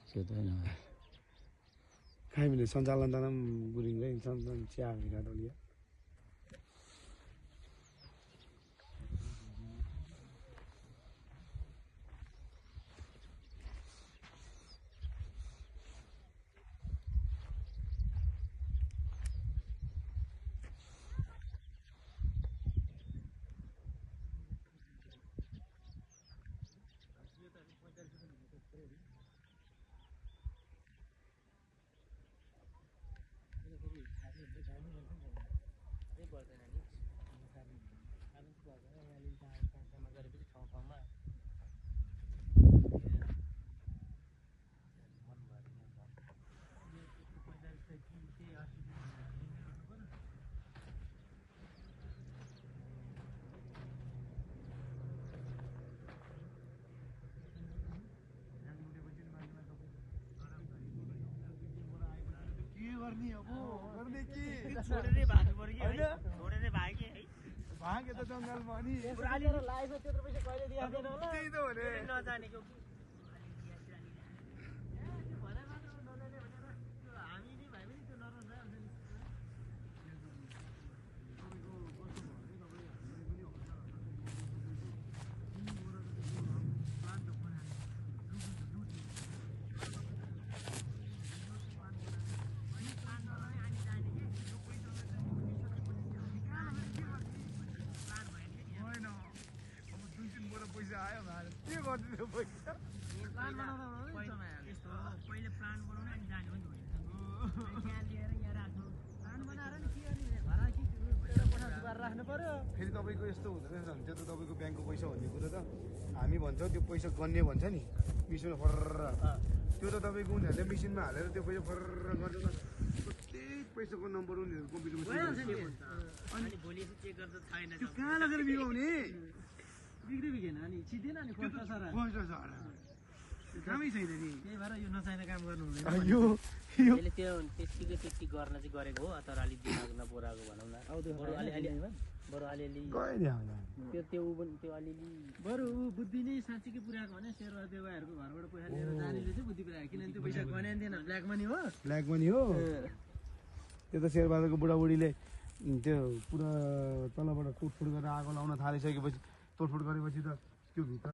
सुझाव खाइ भने सञ्चालन त गुरिङले चिया डलिया छोडेरै भाग्नु पर्यो है छोडेरै भागे है भागे त जङ्गलमा नि पुराली लाइफ त्यत्रो पैसा कहिले दिएदैन होला त्यही त हो रे नजानेको पैसा आयो के गरिदियो पैसा पहिले प्लान बनाउनु अनि जाने हो नि यहाँ लिएर यहाँ राख्नु प्लान बनाएर नि के गर्ने भाडा कि एउटा कोठा दुबार राख्नु पर्यो फेरि तपाईँको यस्तो हुँदो रहेछ भने त्यो त तपाईँको ब्याङ्कको पैसा भन्ने कुरो त हामी भन्छौँ त्यो पैसा गन्ने भन्छ नि मिसिनमा फर्र त्यो त तपाईँको उनीहरूले मिसिनमा हालेर त्यो पैसा फर्र गर्छ त प्रत्येक पैसाको नम्बर उनीहरू कम्प्युटरमा अनि भोलि चेक गर्दा छैन त्यो कहाँ लगेर बिगाउने बिग्री बिगेन अनि चिँदैन नि कामै छैन नि त्यही भएर यो नचाहिने काम गर्नु हुँदैन यो त्यसले त्यो त्यति गर्न चाहिँ गरेको हो तर अलिक दिमाग नपुराएको भनौँ न बरु अलिअलि त्यो अलिअलि बरु बुद्धि नै साँच्चीकै पुऱ्याएको भने शेरबहादुर देवाहरूको घरबाट पैसा लिएर जानेले चाहिँ बुद्धि पुऱ्याएको किनभने त्यो पैसा गनाइदिएन ब्ल्याक मनी हो त्यो त शेरबहादुरको बुढाबुढीले त्यो पुरा तलबाट टुटफुट गरेर आगो लाउन थालिसकेपछि तोडफोड गरेपछि त त्यो भित्र